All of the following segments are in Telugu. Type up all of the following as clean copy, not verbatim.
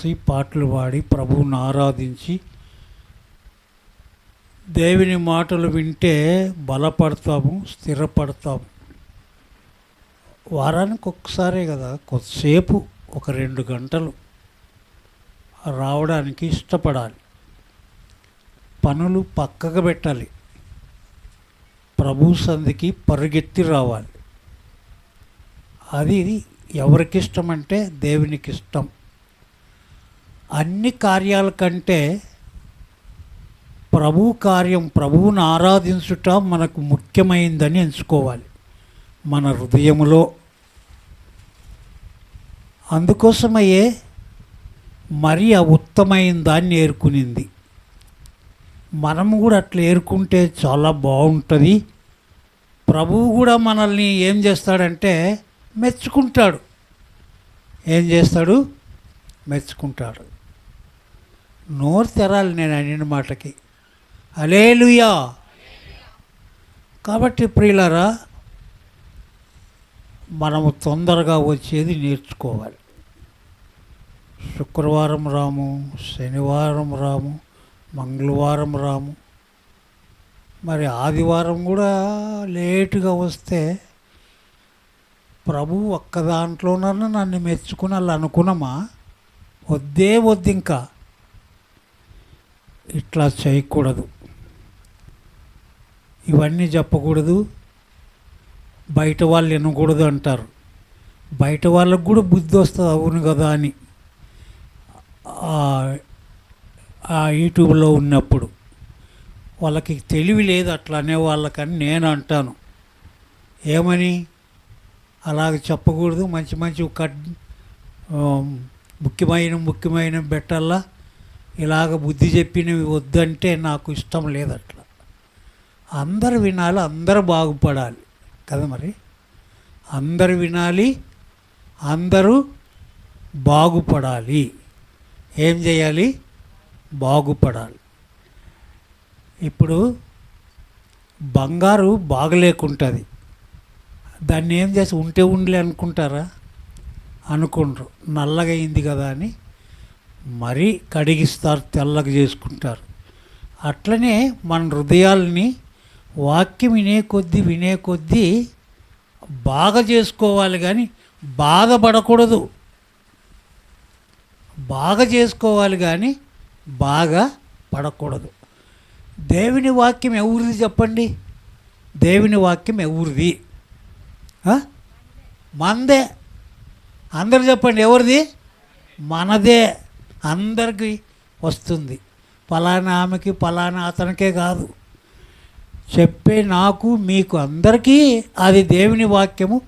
కలిసి పాటలు పాడి ప్రభువుని ఆరాధించి దేవుని మాటలు వింటే బలపడతాము, స్థిరపడతాము. వారానికి ఒక్కసారే కదా, కొద్దిసేపు ఒక 2 గంటలు రావడానికి ఇష్టపడాలి. పనులు పక్కకు పెట్టాలి, ప్రభు సంధికి పరుగెత్తి రావాలి. అది ఎవరికి ఇష్టం అంటే దేవునికి ఇష్టం. అన్ని కార్యాల కంటే ప్రభు కార్యం, ప్రభువుని ఆరాధించుట మనకు ముఖ్యమైందని ఎంచుకోవాలి మన హృదయములో. అందుకోసమయ్యే మరి ఆ ఉత్తమైన దాన్ని ఏరుకునింది. మనము కూడా అట్లా ఏరుకుంటే చాలా బాగుంటుంది. ప్రభువు కూడా మనల్ని ఏం చేస్తాడంటే మెచ్చుకుంటాడు. ఏం చేస్తాడు? మెచ్చుకుంటాడు. నోరు తెరాలి నేను అనిన మాటకి. హల్లెలూయా. కాబట్టి ప్రియులారా, మనము తొందరగా వచ్చేది నేర్చుకోవాలి. శుక్రవారం రాము, శనివారం రాము, మంగళవారం రాము, మరి ఆదివారం కూడా లేటుగా వస్తే ప్రభు ఒక్క దాంట్లోనన్నా నన్ను మెచ్చుకుని అలా అనుకున్నామా? వద్దే వద్దు. ఇంకా ఇట్లా చేయకూడదు, ఇవన్నీ చెప్పకూడదు, బయట వాళ్ళు వినకూడదు అంటారు. బయట వాళ్ళకు కూడా బుద్ధి వస్తుంది, అవును కదా అని. ఆ యూట్యూబ్లో ఉన్నప్పుడు వాళ్ళకి తెలివి లేదు అట్లా అనే వాళ్ళకని నేను అంటాను. ఏమని? అలాగ చెప్పకూడదు, మంచి మంచి ముఖ్యమైన బెట్టల్లా ఇలాగ బుద్ధి చెప్పినవి వద్దంటే నాకు ఇష్టం లేదు. అట్లా అందరు వినాలి, అందరూ బాగుపడాలి కదా. మరి అందరు వినాలి, అందరూ బాగుపడాలి. ఏం చేయాలి? బాగుపడాలి. ఇప్పుడు బంగారు బాగలేకుంటుంది, దాన్ని ఏం చేసి ఉంటే ఉండలే అనుకుంటారా? అనుకుంటారు. నల్లగా అయింది కదా అని మరీ కడిగిస్తారు, తెల్లగా చేసుకుంటారు. అట్లనే మన హృదయాల్ని వాక్యం వినే కొద్దీ బాగా చేసుకోవాలి, కానీ బాధపడకూడదు. బాగా చేసుకోవాలి కానీ బాగా పడకూడదు. దేవుని వాక్యం ఎవరిది చెప్పండి? దేవుని వాక్యం ఎవరిది? మనదే. అందరు చెప్పండి, ఎవరిది? మనదే. అందరికీ వస్తుంది. ఫలానా ఆమెకి, ఫలానా అతనికే కాదు, చెప్పే నాకు మీకు అందరికీ అది దేవుని వాక్యము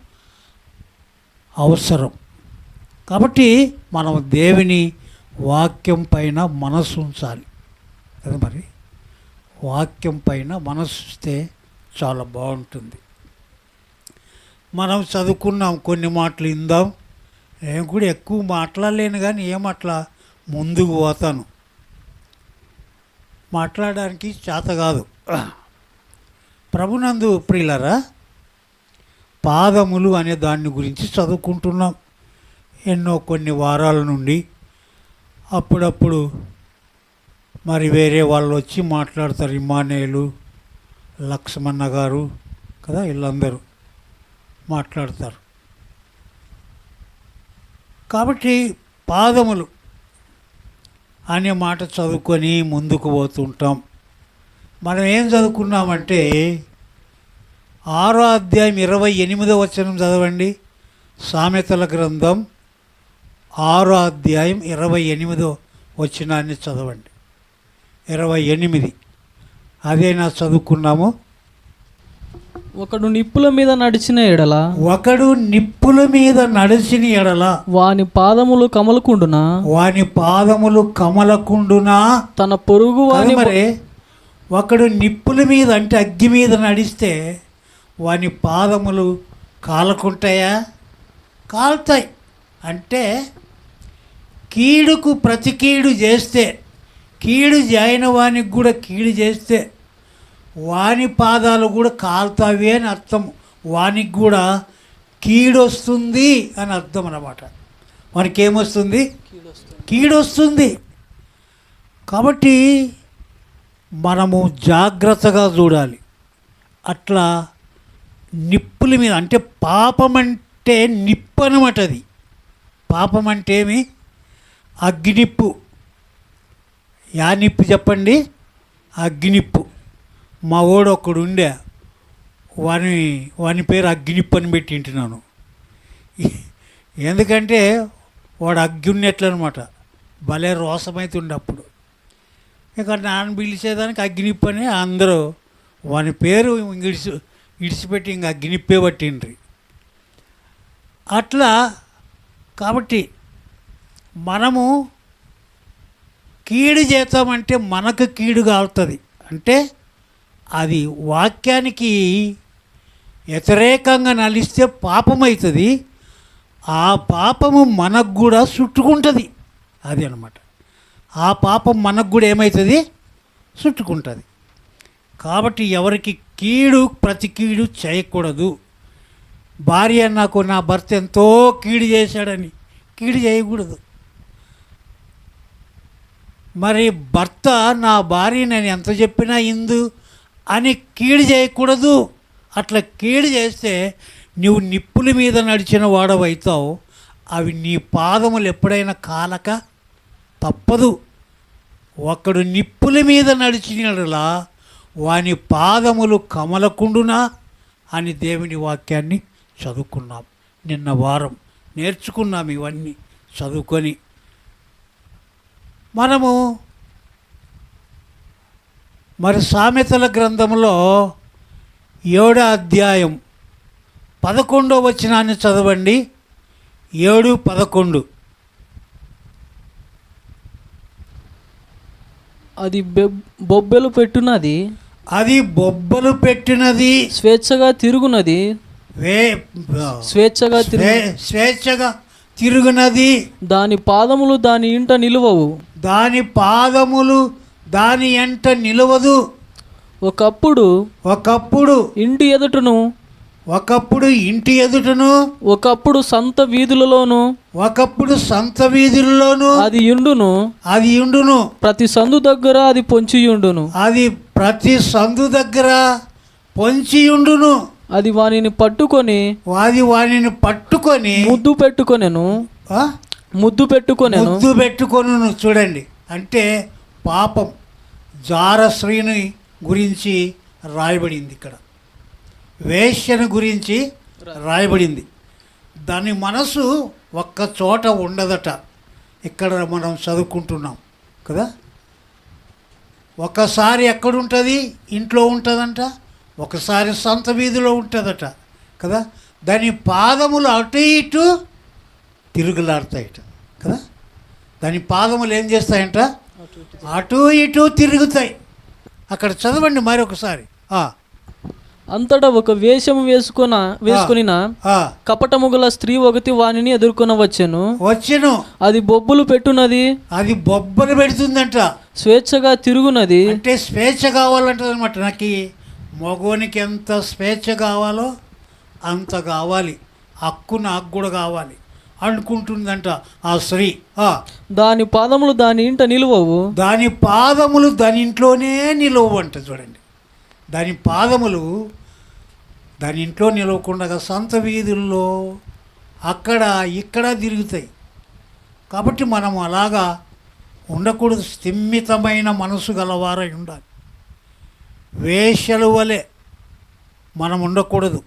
అవసరం. కాబట్టి మనం దేవుని వాక్యం పైన మనసు ఉంచాలి కదా. మరి వాక్యం పైన మనసు ఉంటే చాలా బాగుంటుంది. మనం చదువుకున్నాం, కొన్ని మాటలు ఇందాం. నేను కూడా ఎక్కువ మాట్లాడలేను, కానీ ఏమట్లా ముందుకు పోతాను. మాట్లాడడానికి చేత కాదు. ప్రభునందు ప్రియులారా, పాదములు అనే దాని గురించి చదువుకుంటున్నాం కొన్ని వారాల నుండి. అప్పుడప్పుడు మరి వేరే వాళ్ళు వచ్చి మాట్లాడతారు, ఇమ్మానేలు, లక్ష్మణ గారు కదా, వీళ్ళందరూ మాట్లాడతారు. కాబట్టి పాదములు అనే మాట చదువుకొని ముందుకు పోతుంటాం. మనం ఏం చదువుకున్నామంటే 6వ అధ్యాయం 28వ వచనం చదవండి. సామెతల గ్రంథం 6వ అధ్యాయం 28వ వచనాన్ని చదవండి. 28 అదేనా చదువుకున్నాము? ఒకడు నిప్పుల మీద నడిచిన ఎడల వాని పాదములు కమలకుండునా తన పొరుగు వాని. మరి ఒకడు నిప్పుల మీద అంటే అగ్గి మీద నడిస్తే వాని పాదములు కాలకుంటాయా? కాలుతాయి. అంటే కీడుకు ప్రతి కీడు చేస్తే, కీడు చేయన వానికి కూడా కీడు చేస్తే వాని పాదాలు కూడా కాలుతావి అని అర్థం. వానికి కూడా కీడొస్తుంది అని అర్థం అన్నమాట. మనకేమొస్తుంది? కీడు వస్తుంది. కాబట్టి మనము జాగ్రత్తగా చూడాలి. అట్లా నిప్పుల మీద, అంటే పాపం అంటే నిప్పు అనమాట. అది పాపం అంటే ఏమి? అగ్గినిప్పు. యా నిప్పు చెప్పండి? అగ్గినిప్పు. మా వాడు ఒక్కడు ఉండే, వాని పేరు అగ్గినిప్పు అని పెట్టి వింటున్నాను. ఎందుకంటే వాడు అగ్గి ఉన్నట్లనమాట. భలే రోసమైతుండే అప్పుడు. ఇక నాన్న పిలిచేదానికి అగ్గినిప్పు అని అందరూ వాని పేరు ఇడిచిపెట్టి ఇంక అగ్గినిప్పే పట్టిండ్రి. అట్లా కాబట్టి మనము కీడు చేస్తామంటే మనకు కీడు కాలుతుంది. అంటే అది వాక్యానికి వ్యతిరేకంగా నలిస్తే పాపం అవుతుంది. ఆ పాపము మనకు కూడా చుట్టుకుంటుంది. అది అన్నమాట. ఆ పాపం మనకు కూడా ఏమవుతుంది? చుట్టుకుంటుంది. కాబట్టి ఎవరికి ప్రతి కీడు చేయకూడదు. భార్య నాకు నా భర్త ఎంతో కీడు చేశాడని కీడు చేయకూడదు. మరి భర్త నా భార్య నేను ఎంత చెప్పినా ఇందు అని కీడు చేయకూడదు. అట్లా కీడు చేస్తే నువ్వు నిప్పుల మీద నడిచిన వాడవైతావు. అవి నీ పాదములు ఎప్పుడైనా కాలక తప్పదు. ఒకడు నిప్పుల మీద నడిచినలా వాని పాదములు కమలకుండునా అని దేవుని వాక్యాన్ని చదువుకున్నాం. నిన్న వారం నేర్చుకున్నాం. ఇవన్నీ చదువుకొని మనము మరి సామెతల గ్రంథంలో 7వ అధ్యాయం 11వ వచనాన్ని చదవండి. 7:11. అది బొబ్బెలు పెట్టునది, అది బొబ్బలు పెట్టినది, స్వేచ్ఛగా తిరుగునది, స్వేచ్ఛగా తిరుగునది. దాని పాదములు దాని ఇంట నిలువవు, దాని పాదములు దాని ఎంట నిలవదు. ఒకప్పుడు ఇంటి ఎదుటను, ఇంటి ఎదుటను, ఒకప్పుడు సంత వీధులలోను అది యుండును. ప్రతి సందు దగ్గర అది పొంచియుండును. అది వానిని పట్టుకొని ముద్దు పెట్టుకొనెను. చూడండి, అంటే పాపం జారశ్రీని గురించి రాయబడింది. ఇక్కడ వేశ్యను గురించి రాయబడింది. దాని మనసు ఒక్క చోట ఉండదట. ఇక్కడ మనం చదువుకుంటున్నాం కదా. ఒకసారి ఎక్కడుంటుంది? ఇంట్లో ఉంటుందంట. ఒకసారి సంత వీధిలో ఉంటుందట కదా. దాని పాదములు అటు ఇటు తిరుగులాడతాయట కదా. దాని పాదములు ఏం చేస్తాయంట? అటు ఇటు తిరుగుతాయి. అక్కడ చదవండి మరి ఒకసారి. అంతటా ఒక వేషము వేసుకుని కపటము గల స్త్రీ ఒకటి వానిని ఎదుర్కొని వచ్చెను. అది బొబ్బులు పెట్టున్నది, అది బొబ్బలు పెడుతుందంట. స్వేచ్ఛగా తిరుగునది, అంటే స్వేచ్ఛ కావాలంటది అనమాట. నాకు మగోనికి ఎంత స్వేచ్ఛ కావాలో అంత కావాలి, హక్కు నాకు కూడా కావాలి అనుకుంటుందంట ఆ స్త్రీ. దాని పాదములు దాని ఇంట నిలువవు, దాని పాదములు దాని ఇంట్లోనే నిలవవు అంట. చూడండి, దాని పాదములు దాని ఇంట్లో నిలవకుండా సంత వీధుల్లో అక్కడ ఇక్కడ తిరుగుతాయి. కాబట్టి మనం అలాగా ఉండకూడదు. స్థిమితమైన మనసు గలవారై ఉండాలి. వేశ్యల వలె మనం ఉండకూడదు.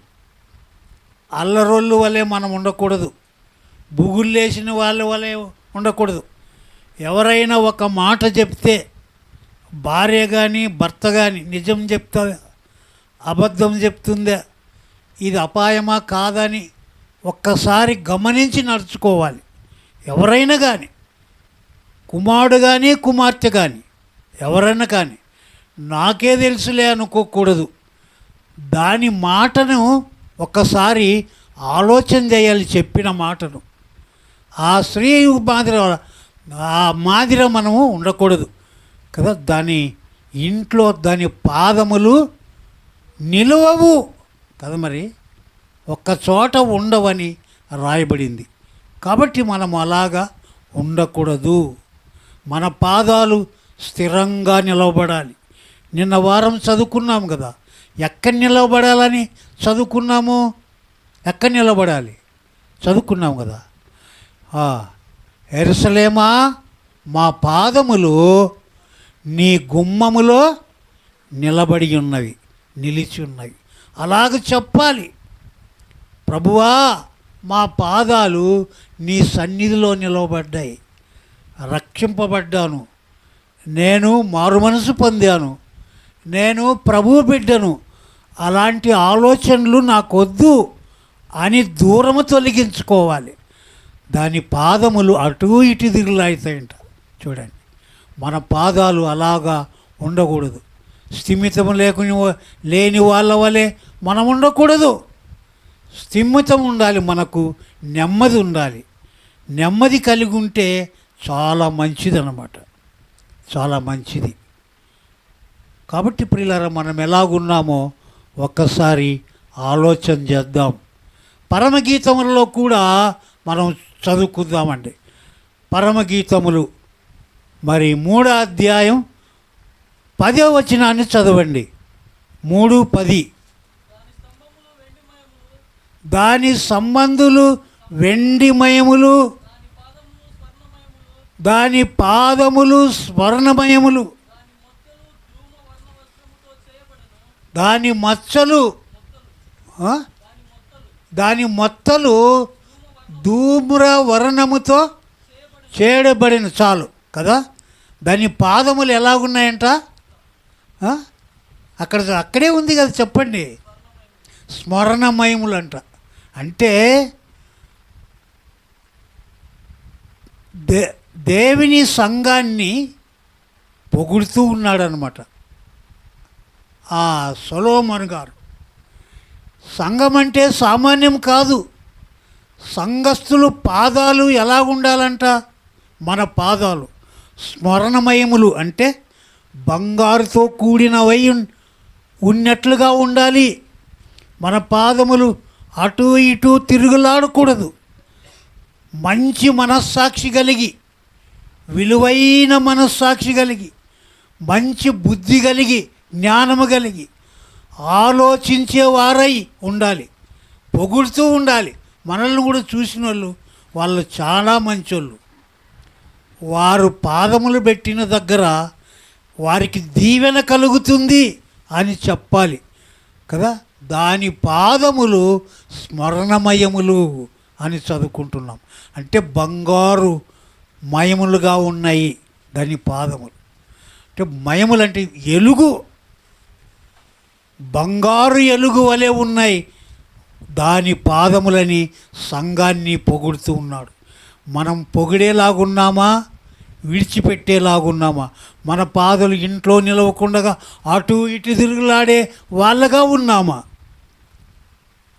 అల్లరోళ్ళు వలె మనం ఉండకూడదు. బుగుల్లేసిన వాళ్ళ వలె ఉండకూడదు. ఎవరైనా ఒక మాట చెప్తే భార్య కానీ భర్త కానీ నిజం చెప్తా అబద్ధం చెప్తుందా, ఇది అపాయమా కాదని ఒక్కసారి గమనించి నడుచుకోవాలి. ఎవరైనా కానీ, కుమారుడు కానీ కుమార్తె కానీ, ఎవరైనా కానీ నాకే తెలుసులే అనుకోకూడదు. దాని మాటను ఒక్కసారి ఆలోచన చేయాలి. చెప్పిన మాటను ఆ స్త్రీ మాదిరి మనము ఉండకూడదు కదా. దాని ఇంట్లో దాని పాదములు నిలువవు కదా. మరి ఒక్క చోట ఉండవని రాయబడింది. కాబట్టి మనం అలాగా ఉండకూడదు. మన పాదాలు స్థిరంగా నిలవబడాలి. నిన్న వారం చదువుకున్నాం కదా, ఎక్కడ నిలవబడాలని చదువుకున్నాము, ఎక్కడ నిలబడాలి చదువుకున్నాం కదా. యెరూషలేమా, మా పాదములు నీ గుమ్మములో నిలబడి ఉన్నవి, నిలిచి ఉన్నవి. అలాగ చెప్పాలి. ప్రభువా, మా పాదాలు నీ సన్నిధిలో నిలవబడ్డాయి, రక్షింపబడ్డాను, నేను మారుమనసు పొందాను, నేను ప్రభువు బిడ్డను, అలాంటి ఆలోచనలు నాకొద్దు అని దూరము తొలగించుకోవాలి. దాని పాదములు అటు ఇటు దిగులాడుతాయంట. చూడండి, మన పాదాలు అలాగా ఉండకూడదు. స్థిమితం లేని వాళ్ళ వలె మనం ఉండకూడదు. స్థిమితం ఉండాలి, మనకు నెమ్మది ఉండాలి. నెమ్మది కలిగి ఉంటే చాలా మంచిది అన్నమాట, చాలా మంచిది. కాబట్టి ప్రియులారా, మనం ఎలాగున్నామో ఒక్కసారి ఆలోచన చేద్దాం. పరమగీతములలో కూడా మనం చదువుకుందామండి. పరమగీతములు మరి 3వ అధ్యాయం 10వ వచనాన్ని చదవండి. 3:10. దాని సంబంధులు వెండిమయములు, దాని పాదములు స్వర్ణమయములు, దాని మొత్తలు ధూమ్ర వర్ణముతో చేయబడిన. చాలు కదా. దాని పాదములు ఎలాగున్నాయంట, అక్కడే ఉంది కదా, చెప్పండి. స్మరణమయములు అంట. అంటే దేవుని సంఘాన్ని పొగుడుతూ ఉన్నాడనమాట సొలొమోను గారు. సంఘం అంటే సామాన్యం కాదు. సంఘస్థులు పాదాలు ఎలా ఉండాలంట, మన పాదాలు స్మరణమయములు అంటే బంగారుతో కూడినవై ఉన్నట్లుగా ఉండాలి. మన పాదములు అటు ఇటు తిరుగులాడకూడదు. మంచి మనస్సాక్షి కలిగి, విలువైన మనస్సాక్షి కలిగి, మంచి బుద్ధి కలిగి, జ్ఞానము కలిగి ఆలోచించేవారై ఉండాలి. పొగుడుతూ ఉండాలి. మనల్ని కూడా చూసిన వాళ్ళు చాలా మంచోళ్ళు. వారు పాదములు పెట్టిన దగ్గర వారికి దీవెన కలుగుతుంది అని చెప్పాలి కదా. దాని పాదములు స్మరణమయములు అని చదువుకుంటున్నాం. అంటే బంగారు మయములుగా ఉన్నాయి దాని పాదములు. అంటే మయములు అంటే ఎలుగు, బంగారు ఎలుగు వలె ఉన్నాయి దాని పాదములని సంఘాన్ని పొగుడుతూ ఉన్నాడు. మనం పొగిడేలాగున్నామా, విడిచిపెట్టేలాగున్నామా? మన పాదలు ఇంట్లో నిలవకుండా అటు ఇటు తిరుగులాడే వాళ్ళగా ఉన్నామా?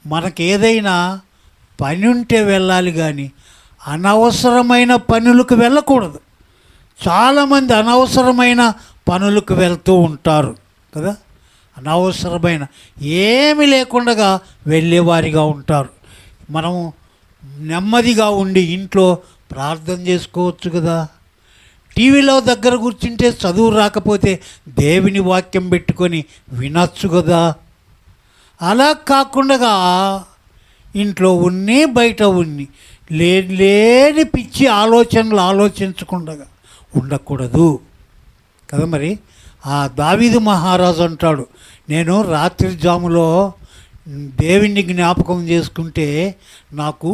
మనకేదైనా పని ఉంటే వెళ్ళాలి, కానీ అనవసరమైన పనులకు వెళ్ళకూడదు. చాలామంది అనవసరమైన పనులకు వెళ్తూ ఉంటారు కదా. అనవసరమైన ఏమీ లేకుండా వెళ్ళేవారిగా ఉంటారు. మనము నెమ్మదిగా ఉండి ఇంట్లో ప్రార్థన చేసుకోవచ్చు కదా. టీవీలో దగ్గర కూర్చుంటే చదువు రాకపోతే దేవుని వాక్యం పెట్టుకొని వినొచ్చు కదా. అలా కాకుండా ఇంట్లో ఉన్ని బయట ఉన్ని లేని పిచ్చి ఆలోచనలు ఆలోచించకుండా ఉండకూడదు కదా. మరి దావీదు మహారాజు అంటాడు, నేను రాత్రి జాములో దేవుణ్ణి జ్ఞాపకం చేసుకుంటే నాకు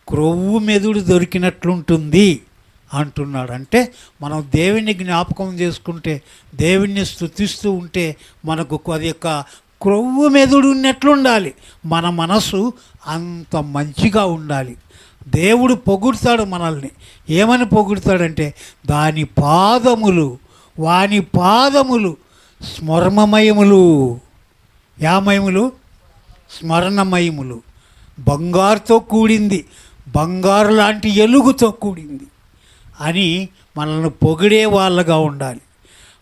క్రొవ్వు మెదుడు దొరికినట్లుంటుంది అంటున్నాడు. అంటే మనం దేవుణ్ణి జ్ఞాపకం చేసుకుంటే, దేవుణ్ణి స్తుతిస్తూ ఉంటే మనకు అది యొక్క క్రొవ్వు మెదుడు ఉన్నట్లుండాలి. మన మనసు అంత మంచిగా ఉండాలి. దేవుడు పొగుడుతాడు మనల్ని. ఏమని పొగుడుతాడంటే, వాని పాదములు స్మరణమయములు. యామయములు, స్మరణమయములు. బంగారుతో కూడింది, బంగారు లాంటి ఎలుగుతో కూడింది అని మనల్ని పొగిడే వాళ్ళగా ఉండాలి.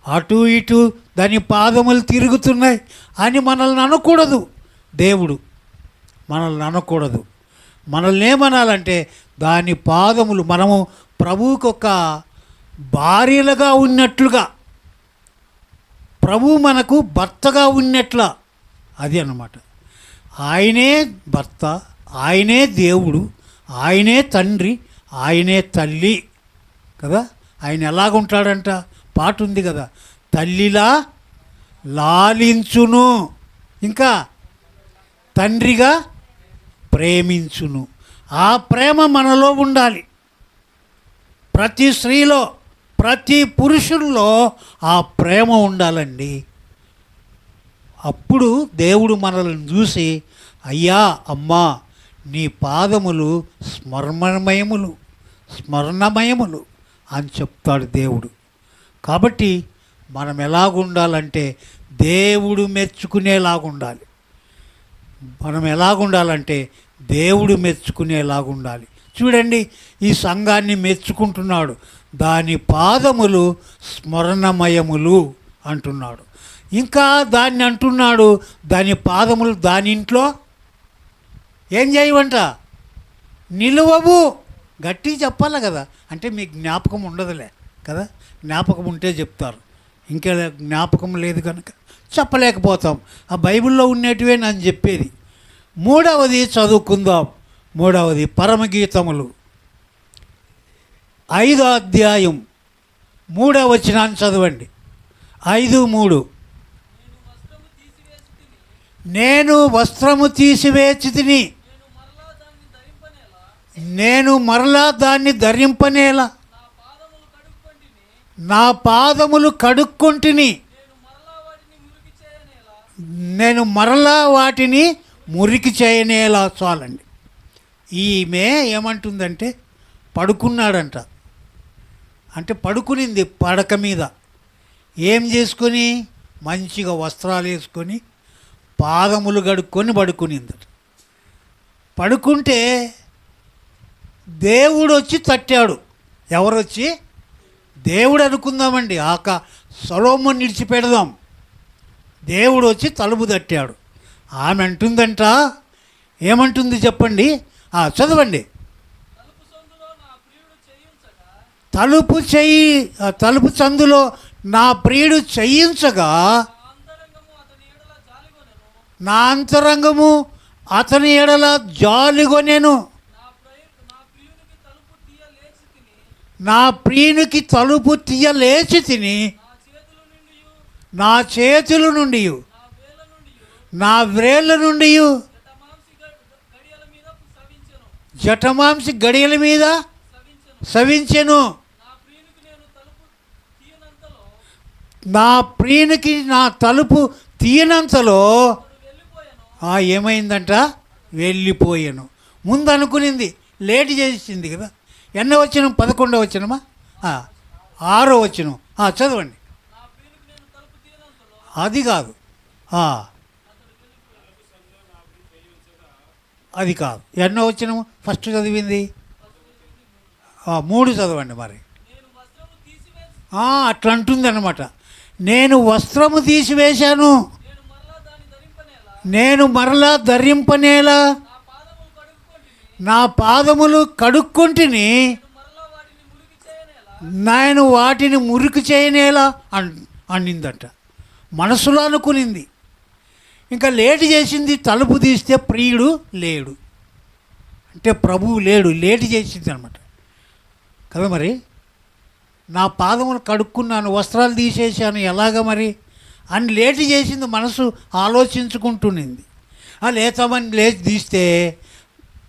అటు ఇటు దాని పాదములు తిరుగుతున్నాయి అని మనల్ని అనకూడదు. దేవుడు మనల్ని అనకూడదు. మనల్ని ఏమనాలంటే దాని పాదములు, మనము ప్రభువుకు ఒక భార్యలుగా ఉన్నట్లుగా, ప్రభువు మనకు భర్తగా ఉన్నట్లా, అది అన్నమాట. ఆయనే భర్త, ఆయనే దేవుడు, ఆయనే తండ్రి, ఆయనే తల్లి కదా. ఆయన ఎలాగుంటాడంట, పాట ఉంది కదా, తల్లిలా లాలించును, ఇంకా తండ్రిగా ప్రేమించును. ఆ ప్రేమ మనలో ఉండాలి. ప్రతి స్త్రీలో, ప్రతి పురుషుల్లో ఆ ప్రేమ ఉండాలండి. అప్పుడు దేవుడు మనల్ని చూసి, అయ్యా అమ్మా నీ పాదములు స్మరణమయములు అని చెప్తాడు దేవుడు. కాబట్టి మనం ఎలాగుండాలంటే దేవుడు మెచ్చుకునేలాగుండాలి. మనం ఎలాగుండాలంటే దేవుడు మెచ్చుకునేలాగుండాలి. చూడండి, ఈ సంఘాన్ని మెచ్చుకుంటున్నాడు. దాని పాదములు స్మరణమయములు అంటున్నాడు. ఇంకా దాన్ని అంటున్నాడు, దాని పాదములు దాని ఇంట్లో ఏం చేయవంట, నిలువవు. గట్టి చెప్పాలి కదా, అంటే మీకు జ్ఞాపకం ఉండదులే కదా. జ్ఞాపకం ఉంటే చెప్తారు, ఇంకా జ్ఞాపకం లేదు కనుక చెప్పలేకపోతాం. ఆ బైబిల్లో ఉన్నటివే నేను చెప్పేది. 3వది చదువుకుందాం. 3వది పరమగీతములు 5వ అధ్యాయం 3వ వచనాన్ని చదవండి. 5:3 నేను వస్త్రము తీసివేసి తిని, నేను మరలా దాన్ని ధరింపనేలా, నా పాదములు కడుక్కొంటిని, నేను మరలా వాటిని మురికి చేయనేలా. చాలండి. ఈమె ఏమంటుందంటే పడుకున్నాడంట, అంటే పడుకునింది పడక మీద. ఏం చేసుకొని, మంచిగా వస్త్రాలు వేసుకొని పాదములు కడుక్కొని పడుకునిందట. పడుకుంటే దేవుడు వచ్చి తట్టాడు. ఎవరొచ్చి? దేవుడు అనుకుందామండి, సొలొమోను విడిచిపెడదాం. దేవుడు వచ్చి తలుపు తట్టాడు. ఆమె అంటుందంట, ఏమంటుంది చెప్పండి, చదవండి. తలుపు సందులో నా ప్రియుడు చేయించగా నా అంతరంగము అతని ఎడల జాలిగొనెను. నా ప్రియునికి తలుపు తీయలేచి తిని, నా చేతుల నుండి నా వ్రేళ్ళ నుండి జటమాంసి గడియల మీద సవించెను. నా ప్రియునికి నా తలుపు తీయనంతలో ఏమైందంట, వెళ్ళిపోయాను. ముందు అనుకునింది, లేట్ చేసింది కదా. ఎన్న వచనం? 11వ వచనమా? 6వ వచనం చదవండి. అది కాదు, అది కాదు. ఎన్నో వచనము ఫస్ట్ చదివింది? 3 చదవండి మరి. అట్లా అంటుంది అన్నమాట. నేను వస్త్రము తీసివేశాను, నేను మరలా ధరింపనేలా, నా పాదములు కడుక్కొంటిని, నేను వాటిని మురికి చేయనేలా అనిందట. మనసులో అనుకునింది. ఇంకా లేటు చేసింది. తలుపు తీస్తే ప్రియుడు లేడు, అంటే ప్రభువు లేడు. లేటు చేసింది అనమాట కదా. మరి నా పాదములు కడుక్కున్నాను, వస్త్రాలు తీసేసాను, ఎలాగ మరి అని లేటు చేసింది. మనసు ఆలోచించుకుంటునింది. లేతామని లేచి తీస్తే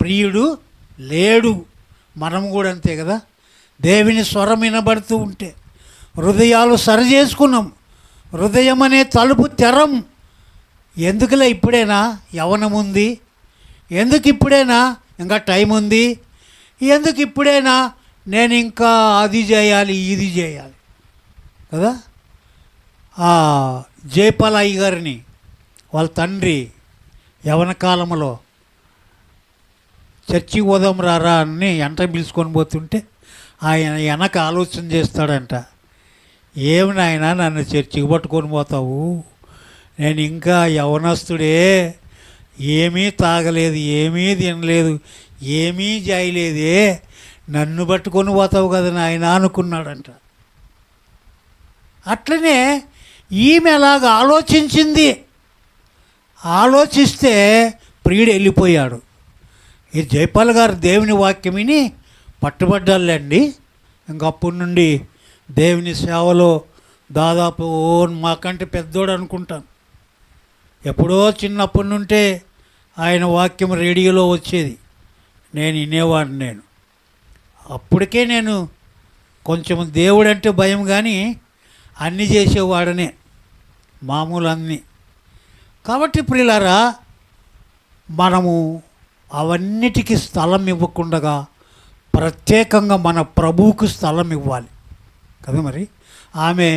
ప్రియుడు లేడు. మనం కూడా అంతే కదా. దేవుని స్వరం వినబడుతూ ఉంటే హృదయాలు సరి చేసుకున్నాం. హృదయం అనే తలుపు తెరం. ఎందుకులే ఇప్పుడేనా, యవ్వనం ఉంది, ఎందుకు ఇప్పుడేనా, ఇంకా టైం ఉంది, ఎందుకు ఇప్పుడేనా, నేను ఇంకా అది చేయాలి ఇది చేయాలి కదా. జయపాల్ అయ్య గారిని వాళ్ళ తండ్రి యవ్వన కాలంలో చర్చికి పోదాం రారా అని ఎంట పిలుచుకొని పోతుంటే ఆయన వెనక ఆలోచన చేస్తాడంట. ఏమి నాయన నన్ను చర్చికి పట్టుకొని పోతావు, నేను ఇంకా యవనస్తుడే, ఏమీ తాగలేదు, ఏమీ తినలేదు, ఏమీ చేయలేదే, నన్ను పట్టుకొని పోతావు కదా నాయన అనుకున్నాడంట. అట్లనే ఈమె అలాగ ఆలోచించింది. ఆలోచిస్తే ప్రియుడు వెళ్ళిపోయాడు. ఈ జైపాల్ గారు దేవుని వాక్యం విని పట్టుబడ్డాలండి. ఇంకప్పటి నుండి దేవుని సేవలో దాదాపు మాకంటే పెద్దోడు అనుకుంటాను. ఎప్పుడో చిన్నప్పటి నుంటే ఆయన వాక్యం రేడియోలో వచ్చేది, నేను వినేవాడిని. నేను అప్పటికే నేను కొంచెం దేవుడంటే భయం, కానీ అన్నీ చేసేవాడనే, మామూలు అన్నీ. కాబట్టి ప్రియులారా, మనము అవన్నిటికీ స్థలం ఇవ్వకుండా ప్రత్యేకంగా మన ప్రభువుకు స్థలం ఇవ్వాలి కదా. మరి ఆమె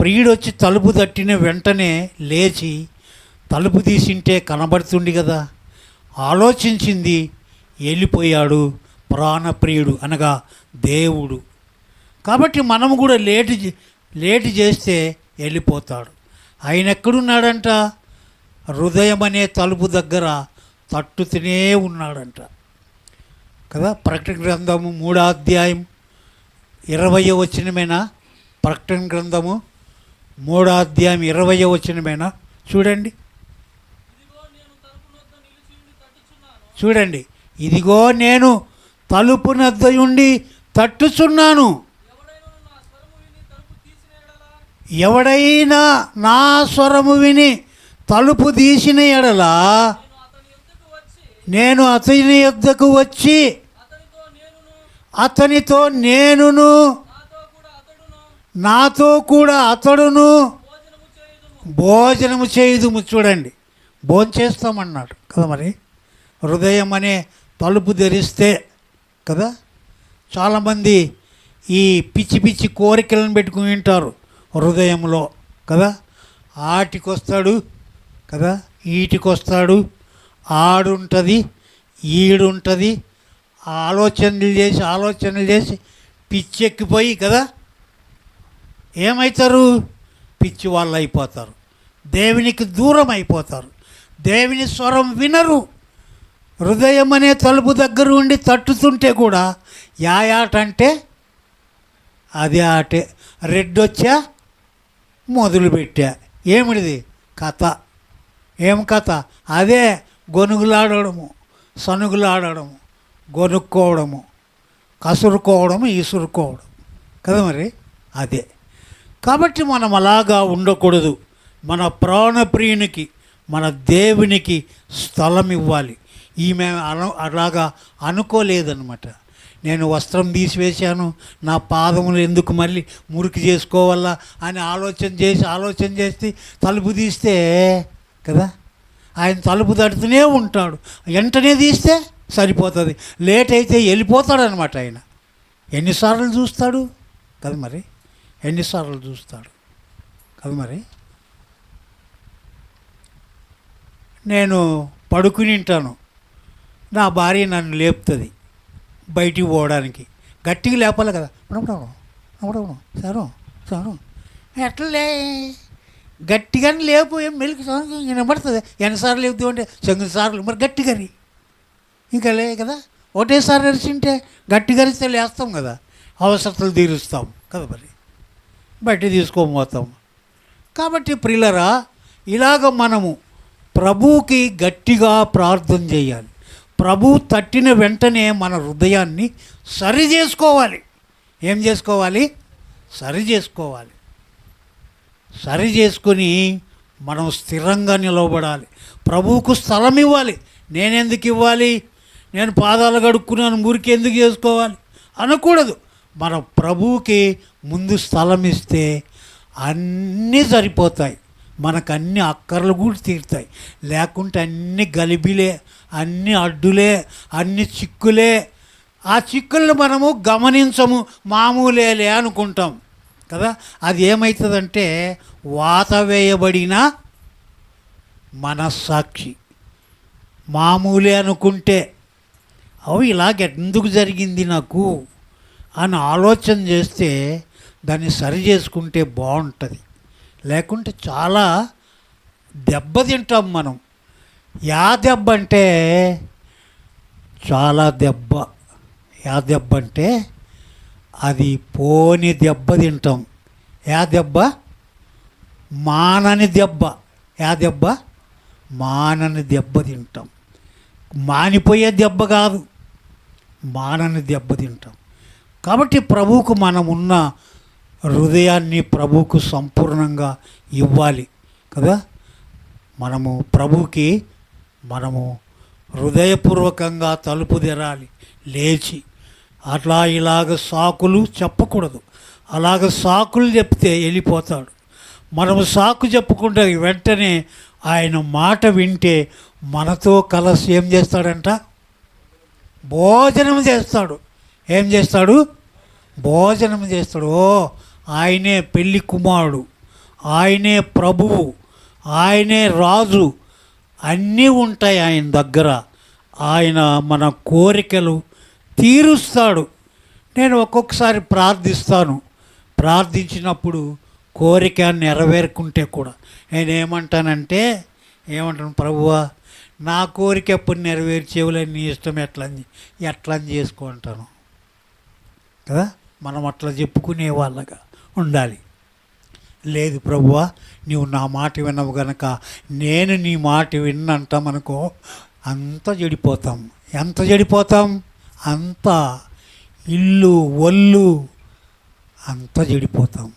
ప్రియుడు వచ్చి తలుపు తట్టిన వెంటనే లేచి తలుపు తీసింటే కనబడుతుంది కదా, ఆలోచించింది, వెళ్ళిపోయాడు ప్రాణప్రియుడు అనగా దేవుడు. కాబట్టి మనము కూడా లేటు చేస్తే వెళ్ళిపోతాడు. ఆయన ఎక్కడున్నాడంట? హృదయం అనే తలుపు దగ్గర తట్టుతూనే ఉన్నాడంట కదా. ప్రకటన గ్రంథము 3వ అధ్యాయం 20వ వచనమేనా? ప్రకటన గ్రంథము 3వ అధ్యాయం 20వ వచనమేనా? చూడండి, ఇదిగో నేను తలుపు నద్ద ఉండి తట్టుచున్నాను. ఎవడైనా నా స్వరము విని తలుపు తీసిన ఎడల నేను అతని యొద్దకు వచ్చి అతనితో నేనును, నాతో కూడా అతడును భోజనము చేయుదుము. చూడండి, భోజనం చేస్తామన్నాడు కదా. మరి హృదయం అనే తలుపు తెరిస్తే కదా, చాలామంది ఈ పిచ్చి పిచ్చి కోరికలను పెట్టుకుని ఉంటారు హృదయంలో కదా. ఆటికొస్తాడు కదా, ఈటికొస్తాడు, ఆడుంటుంది, ఈడుంటుంది, ఆలోచనలు చేసి పిచ్చెక్కిపోయి కదా ఏమవుతారు? పిచ్చి వాళ్ళు అయిపోతారు, దేవునికి దూరం అయిపోతారు, దేవుని స్వరం వినరు. హృదయం అనే తలుపు దగ్గర ఉండి తట్టుతుంటే కూడా ఆట అంటే అది ఆటే. రెడ్డొచ్చా, మొదలుపెట్టా, ఏమిటిది కథ? ఏం కథ? అదే గొనుగులాడము, సనుగులాడము, గొనుక్కోవడము, కసురుకోవడము, ఇసురుకోవడం కదా. మరి అదే. కాబట్టి మనం అలాగా ఉండకూడదు. మన ప్రాణప్రియునికి, మన దేవునికి స్థలం ఇవ్వాలి. ఈమె అలాగా అనుకోలేదన్నమాట. నేను వస్త్రం తీసివేశాను, నా పాదములు ఎందుకు మళ్ళీ మురికి చేసుకోవాలా అని ఆలోచన చేసి తలుపు తీస్తే కదా, ఆయన తలుపు తడుతూనే ఉంటాడు. వెంటనే తీస్తే సరిపోతుంది, లేట్ అయితే వెళ్ళిపోతాడు అనమాట. ఆయన ఎన్నిసార్లు చూస్తాడు కదా. మరి ఎన్నిసార్లు చూస్తాడు కదా. మరి నేను పడుకుని ఉంటాను, నా భార్య నన్ను లేపుతుంది బయటికి పోవడానికి. గట్టిగా లేపాలి కదా, సరే సరే ఎట్లలే గట్టిగానే లేపు, ఏం మెలికి వినబడుతుంది. ఎన్నిసార్లు లేపుతూ అంటే 9 సార్లు. మరి గట్టిగా ఇంకా లే కదా, ఒకటేసారి అరిచింటే గట్టిగా అరిస్తే లేస్తాం కదా, అవసరతలు తీరుస్తాం కదా. మరి బయట తీసుకోపోతాం. కాబట్టి ప్రియులరా, ఇలాగ మనము ప్రభువుకి గట్టిగా ప్రార్థన చేయాలి. ప్రభువు తట్టిన వెంటనే మన హృదయాన్ని సరి చేసుకోవాలి. ఏం చేసుకోవాలి? సరి చేసుకోవాలి. సరి చేసుకొని మనం స్థిరంగా నిలవబడాలి. ప్రభువుకు స్థలం ఇవ్వాలి. నేనెందుకు ఇవ్వాలి, నేను పాదాలు కడుక్కున్నాను మురికి ఎందుకు చేసుకోవాలి అనకూడదు. మన ప్రభువుకి ముందు స్థలం ఇస్తే అన్నీ సరిపోతాయి, మనకు అన్ని అక్కర్లు కూడా తీరుతాయి. లేకుంటే అన్ని గలిబిలే, అన్ని అడ్డులే, అన్ని చిక్కులే. ఆ చిక్కులను మనము గమనించము, మామూలేలే అనుకుంటాం కదా. అది ఏమవుతుందంటే వాత వేయబడిన మనస్సాక్షి. మామూలే అనుకుంటే ఇలాగెందుకు జరిగింది నాకు అని ఆలోచన చేస్తే దాన్ని సరి చేసుకుంటే బాగుంటుంది. లేకుంటే చాలా దెబ్బతింటాం మనం. దెబ్బ అంటే చాలా దెబ్బ. యా దెబ్బ అంటే అది పోని దెబ్బ తింటాం. యా దెబ్బ? మానని దెబ్బ. యా దెబ్బ? మానని దెబ్బ తింటాం. మానిపోయే దెబ్బ కాదు, మానని దెబ్బ తింటాం. కాబట్టి ప్రభువుకు మనమున్న హృదయాన్ని ప్రభువుకు సంపూర్ణంగా ఇవ్వాలి కదా. మనము ప్రభువుకి మనము హృదయపూర్వకంగా తలుపు తెరాలి లేచి. అట్లా ఇలాగ సాకులు చెప్పకూడదు. అలాగ సాకులు చెప్తే వెళ్ళిపోతాడు. మనము సాకు చెప్పుకుంటే వెంటనే ఆయన మాట వింటే మనతో కలిసి ఏం చేస్తాడంట? భోజనం చేస్తాడు. ఏం చేస్తాడు? భోజనం చేస్తాడు. ఓ, ఆయనే పెళ్లి కుమారుడు, ఆయనే ప్రభువు, ఆయనే రాజు, అన్నీ ఉంటాయి ఆయన దగ్గర. ఆయన మన కోరికలు తీరుస్తాడు. నేను ఒక్కొక్కసారి ప్రార్థిస్తాను. ప్రార్థించినప్పుడు కోరిక నెరవేరుకుంటే కూడా నేనేమంటానంటే ప్రభువా, నా కోరిక ఎప్పుడు నెరవేర్చేవులే, నీ ఇష్టం ఎట్లా చేసుకుంటాను కదా. మనం అట్లా చెప్పుకునే వాళ్ళగా ఉండాలి. లేదు ప్రభువా, నీవు నా మాట వినవు గనక నేను నీ మాట విన్నంటామనుకో, అంత చెడిపోతాం. ఎంత చెడిపోతాం? అంత ఇల్లు ఒళ్ళు అంత చెడిపోతాం.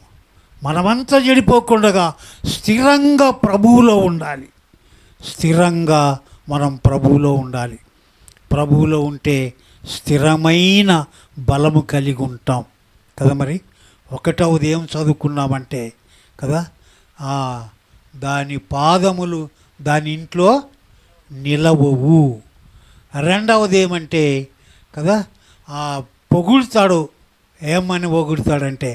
మనమంతా చెడిపోకుండా స్థిరంగా ప్రభువులో ఉండాలి. స్థిరంగా మనం ప్రభువులో ఉండాలి. ప్రభువులో ఉంటే స్థిరమైన బలము కలిగి ఉంటాం కదా. మరి ఒకటవది ఏం చదువుకున్నామంటే కదా, దాని పాదములు దాని ఇంట్లో నిలవవు. రెండవది ఏమంటే కదా, పొగుడుతాడు. ఏమని పొగుడుతాడంటే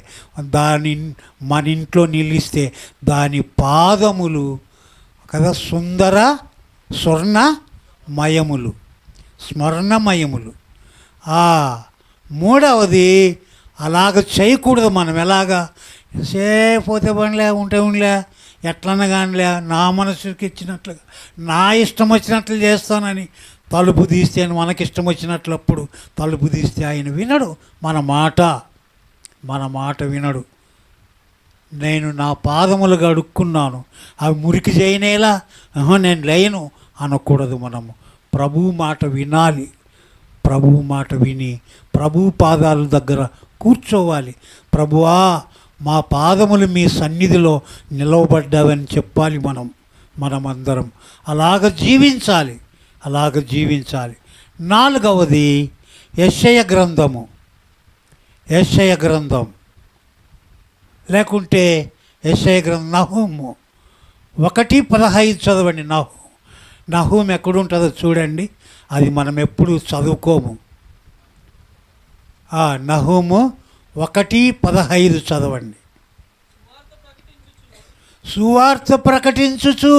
మన ఇంట్లో నిలిస్తే దాని పాదములు కదా స్వర్ణమయములు. మూడవది అలాగ చేయకూడదు. మనం ఎలాగా సేపోతే పనిలే ఉంటే ఉండలే, ఎట్లన్నా కానిలే, నా మనసుకి ఇచ్చినట్లుగా నా ఇష్టం వచ్చినట్లు చేస్తానని తలుపు తీస్తే మనకిష్టం వచ్చినట్లప్పుడు తలుపు తీస్తే ఆయన వినడు. మన మాట వినడు. నేను నా పాదములు కడుక్కున్నాను, అవి మురికి చేయనేలా, నేను లేను అనకూడదు. మనము ప్రభువు మాట వినాలి. ప్రభువు మాట విని ప్రభువు పాదాల దగ్గర కూర్చోవాలి. ప్రభువా, మా పాదములు మీ సన్నిధిలో నిలవబడ్డావని చెప్పాలి. మనమందరం అలాగ జీవించాలి. నాలుగవది యెషయా గ్రంథం లేకుంటే యెషయా గ్రంథం నహూము 1:15 చదవండి. నహూము ఎక్కడుంటుందో చూడండి. అది మనం ఎప్పుడు చదువుకోము. నహూము 1:15 చదవండి. సువార్త ప్రకటించుచు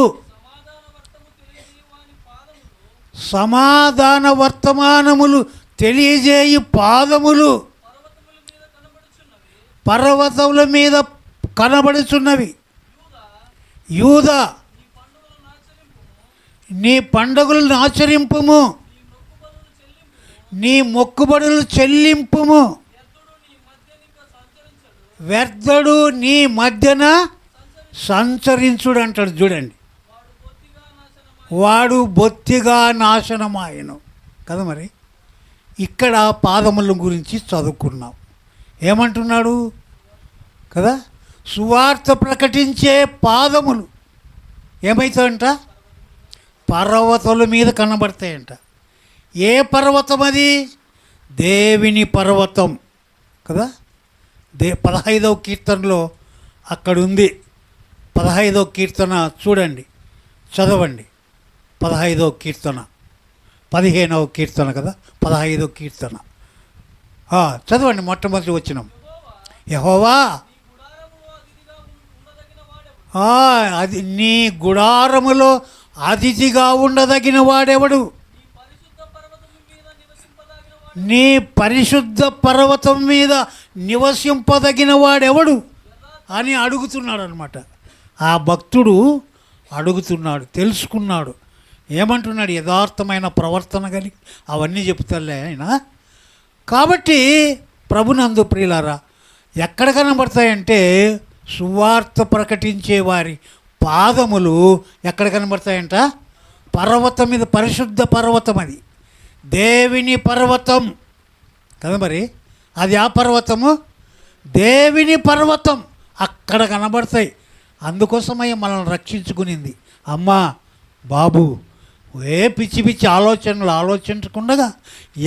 సమాధాన వర్తమానములు తెలియజేయు పాదములు పర్వతముల మీద కనబడుచున్నవి. యూదా, నీ పండుగలను ఆచరింపుము, నీ మొక్కుబడులు చెల్లింపుము. వ్యర్థుడు నీ మధ్యన సంచరించుడు అంటాడు చూడండి. వాడు బొత్తిగా నాశనమాయను కదా. మరి ఇక్కడ పాదముల గురించి చదువుకున్నాం. ఏమంటున్నాడు కదా, సువార్త ప్రకటించే పాదములు ఏమవుతాయంట? పర్వతాల మీద కనబడతాయంట. ఏ పర్వతం అది? దేవుని పర్వతం కదా. 15వ కీర్తనలో అక్కడ ఉంది. 15వ కీర్తన చూడండి, చదవండి. 15వ కీర్తన, 15వ కీర్తన కదా, 15వ కీర్తన చదవండి. మొట్టమొదటి వచనం. యెహోవా, అది నీ గుడారములో అతిథిగా ఉండదగిన వాడెవడు? నీ పరిశుద్ధ పర్వతం మీద నివసింపదగిన వాడెవడు అని అడుగుతున్నాడు అనమాట. ఆ భక్తుడు అడుగుతున్నాడు, తెలుసుకున్నాడు. ఏమంటున్నాడు? యథార్థమైన ప్రవర్తన కలిగి అవన్నీ చెప్తారులే ఆయన. కాబట్టి ప్రభునందు ప్రియులారా, ఎక్కడ కనబడతాయంటే సువార్త ప్రకటించే వారి పాదములు ఎక్కడ కనబడతాయంట? పర్వతం మీద, పరిశుద్ధ పర్వతం, అది దేవుని పర్వతం కదా. మరి అది ఆ పర్వతము దేవుని పర్వతం, అక్కడ కనబడతాయి. అందుకోసమయ్య మనల్ని రక్షించుకునింది. అమ్మా బాబు, ఏ పిచ్చి పిచ్చి ఆలోచనలు ఆలోచించకుండా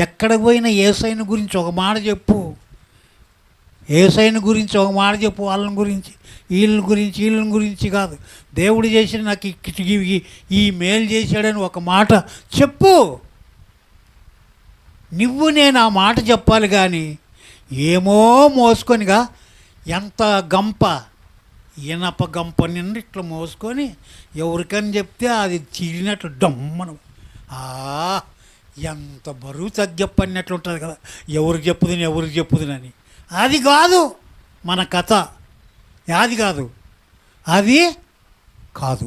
ఎక్కడికి పోయినా యేసయ్యను గురించి ఒక మాట చెప్పు, యేసయ్యను గురించి ఒక మాట చెప్పు. వాళ్ళని గురించి వీళ్ళని గురించి కాదు, దేవుడు చేసిన నాకు ఈ మేలు చేశాడని ఒక మాట చెప్పు. నువ్వు నేను ఆ మాట చెప్పాలి కానీ ఏమో మోసుకొనిగా, ఎంత గంప, ఇనప గంప నిండి ఇట్లా మోసుకొని ఎవరికని చెప్తే అది చీలినట్లు డమ్మను, ఎంత బరువు తగ్గప్పన్నట్లు ఉంటుంది కదా. ఎవరికి చెప్పుదునని అది కాదు మన కథ. అది కాదు, అది కాదు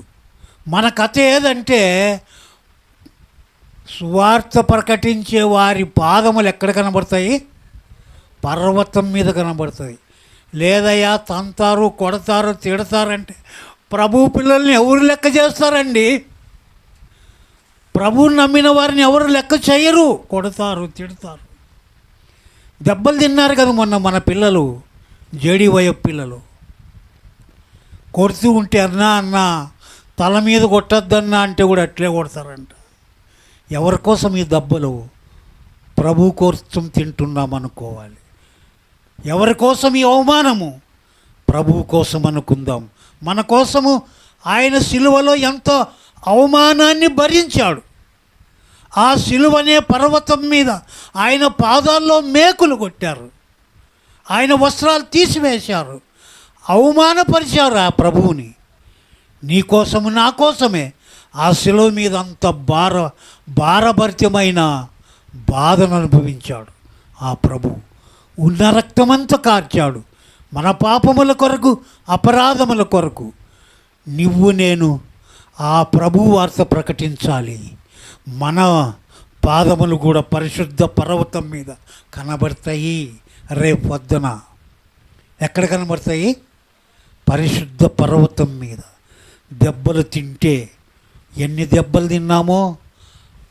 మన కథ. ఏదంటే సువార్త ప్రకటించే వారి పాదములు ఎక్కడ కనబడతాయి? పర్వతం మీద కనబడుతుంది. లేదయ్యా తంతారు, కొడతారు, తిడతారంటే ప్రభు పిల్లల్ని ఎవరు లెక్క చేస్తారండి? ప్రభువుని నమ్మిన వారిని ఎవరు లెక్క చేయరు. కొడతారు, తిడతారు. దెబ్బలు తిన్నారు కదా మొన్న మన పిల్లలు, జేడీ వయపు పిల్లలు. కొడుతూ ఉంటే అన్నా తల మీద కొట్టద్దన్నా అంటే కూడా అట్లే కొడతారంట. ఎవరి కోసం ఈ దెబ్బలు? ప్రభు కోసం తింటున్నాం అనుకోవాలి. ఎవరి కోసం ఈ అవమానము? ప్రభువు కోసం అనుకుందాం. మన కోసము ఆయన సిలువలో ఎంతో అవమానాన్ని భరించాడు. ఆ సిలువనే పర్వతం మీద ఆయన పాదాల్లో మేకులు కొట్టారు, ఆయన వస్త్రాలు తీసివేశారు, అవమానపరిచారు ఆ ప్రభువుని. నీ కోసము నా కోసమే ఆ సిలువ మీద అంత భారభరితమైన బాధను అనుభవించాడు ఆ ప్రభువు. ఉన్న రక్తమంతా కార్చాడు మన పాపముల కొరకు, అపరాధముల కొరకు. నువ్వు నేను ఆ ప్రభు వార్త ప్రకటించాలి. మన పాదములు కూడా పరిశుద్ధ పర్వతం మీద కనబడతాయి. రేపు పొద్దున ఎక్కడ కనబడతాయి? పరిశుద్ధ పర్వతం మీద. దెబ్బలు తింటే ఎన్ని దెబ్బలు తిన్నామో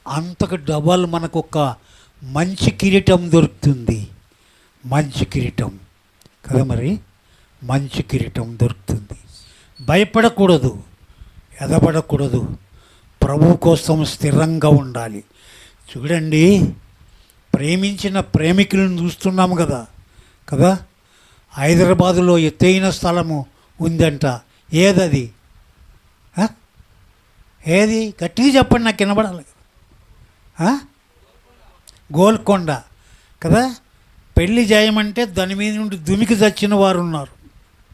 అంతకు డబల్ మనకు ఒక మంచి కిరీటం దొరుకుతుంది. మంచి కిరీటం కదా. మరి మంచి కిరీటం దొరుకుతుంది. భయపడకూడదు, ఎదబడకూడదు. ప్రభు కోసం స్థిరంగా ఉండాలి. చూడండి, ప్రేమించిన ప్రేమికులను చూస్తున్నాము కదా కదా. హైదరాబాదులో ఎత్తైన స్థలము ఉందంట. ఏదది? ఏది? గట్టిగా చెప్పండి, నాకు వినబడాలి. గోల్కొండ కదా. పెళ్ళి చేయమంటే దాని మీద నుండి దుమికి చచ్చిన వారు ఉన్నారు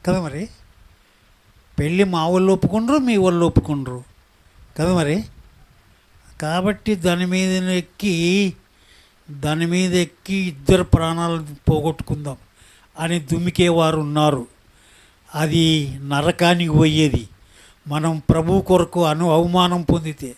కదా. మరి పెళ్ళి మా వాళ్ళు ఒప్పుకుండ్రు, మీ వాళ్ళు ఒప్పుకుండ్రు కదా. మరి కాబట్టి దాని మీద ఎక్కి ఇద్దరు ప్రాణాలు పోగొట్టుకుందాం అని దుమికేవారు ఉన్నారు. అది నరకానికి పోయేది. మనం ప్రభు కొరకు అవమానం పొందితే